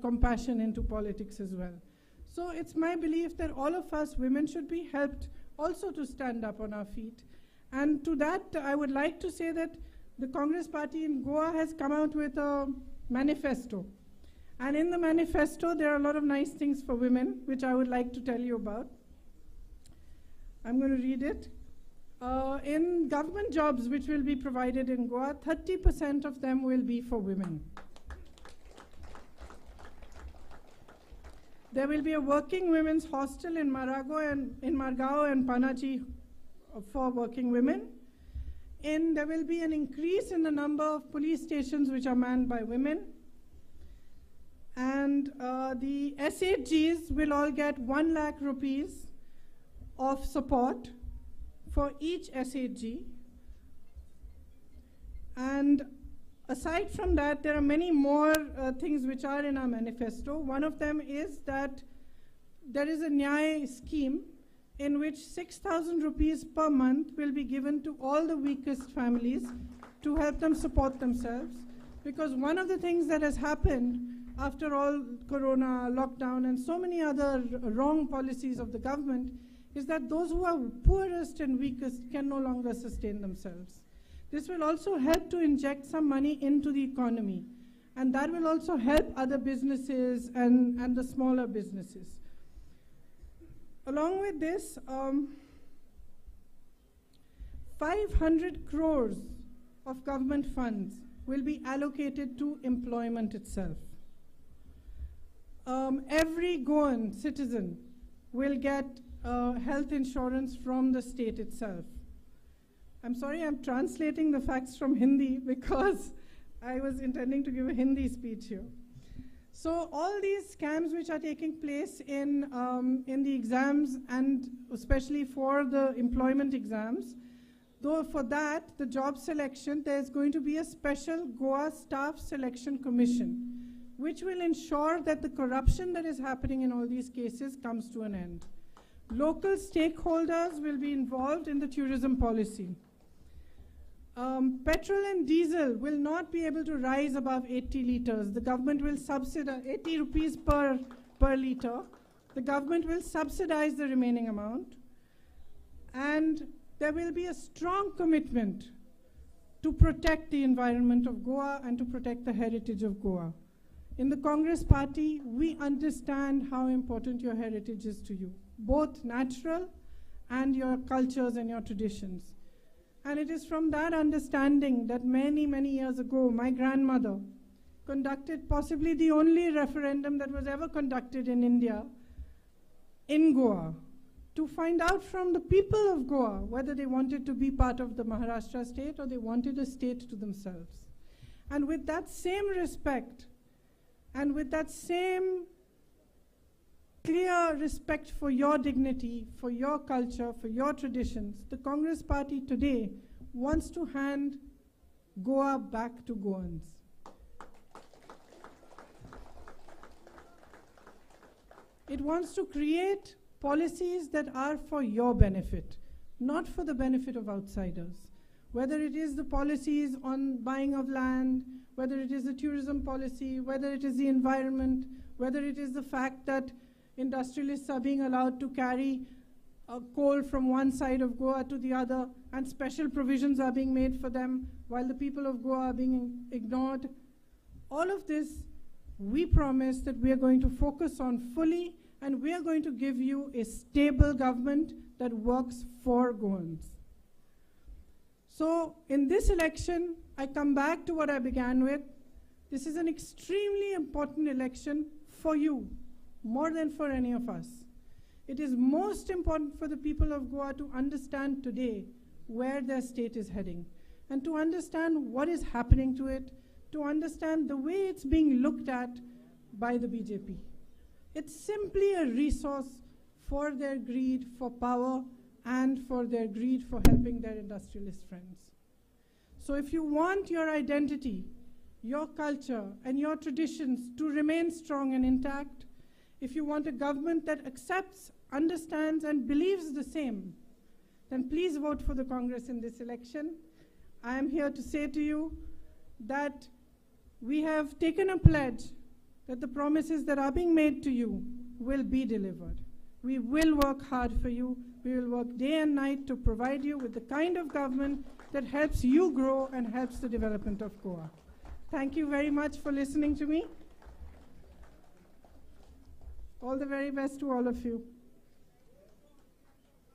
compassion into politics as well. So it's my belief that all of us women should be helped also to stand up on our feet. And to that, I would like to say that the Congress party in Goa has come out with a manifesto. And in the manifesto, there are a lot of nice things for women, which I would like to tell you about. I'm going to read it. In government jobs which will be provided in Goa, 30% of them will be for women. There will be a working women's hostel in Margao and Panaji for working women. There will be an increase in the number of police stations which are manned by women. And the SHGs will all get 1 lakh rupees of support for each SHG. And aside from that, there are many more things which are in our manifesto. One of them is that there is a Nyay scheme in which 6,000 rupees per month will be given to all the weakest families to help them support themselves. Because one of the things that has happened after all Corona, lockdown, and so many other wrong policies of the government is that those who are poorest and weakest can no longer sustain themselves. This will also help to inject some money into the economy, and that will also help other businesses and the smaller businesses. Along with this, 500 crores of government funds will be allocated to employment itself. Every Goan citizen will get health insurance from the state itself. I'm sorry, I'm translating the facts from Hindi because I was intending to give a Hindi speech here. So all these scams which are taking place in the exams, and especially for the employment exams, though for that, the job selection, there's going to be a special Goa Staff Selection Commission, which will ensure that the corruption that is happening in all these cases comes to an end. Local stakeholders will be involved in the tourism policy. Petrol and diesel will not be able to rise above 80 liters. The government will subsidize 80 rupees per liter. The government will subsidize the remaining amount. And there will be a strong commitment to protect the environment of Goa and to protect the heritage of Goa. In the Congress party, we understand how important your heritage is to you, both natural and your cultures and your traditions. And it is from that understanding that many, many years ago, my grandmother conducted possibly the only referendum that was ever conducted in India, in Goa, to find out from the people of Goa whether they wanted to be part of the Maharashtra state or they wanted a state to themselves. And with that same respect, and with that same clear respect for your dignity, for your culture, for your traditions, the Congress party today wants to hand Goa back to Goans. It wants to create policies that are for your benefit, not for the benefit of outsiders. Whether it is the policies on buying of land, whether it is the tourism policy, whether it is the environment, whether it is the fact that industrialists are being allowed to carry coal from one side of Goa to the other, and special provisions are being made for them while the people of Goa are being ignored. All of this, we promise that we are going to focus on fully, and we are going to give you a stable government that works for Goans. So in this election, I come back to what I began with. This is an extremely important election for you, more than for any of us. It is most important for the people of Goa to understand today where their state is heading, and to understand what is happening to it, to understand the way it's being looked at by the BJP. It's simply a resource for their greed for power and for their greed for helping their industrialist friends. So if you want your identity, your culture, and your traditions to remain strong and intact, if you want a government that accepts, understands, and believes the same, then please vote for the Congress in this election. I am here to say to you that we have taken a pledge that the promises that are being made to you will be delivered. We will work hard for you. We will work day and night to provide you with the kind of government that helps you grow and helps the development of Goa. Thank you very much for listening to me. All the very best to all of you.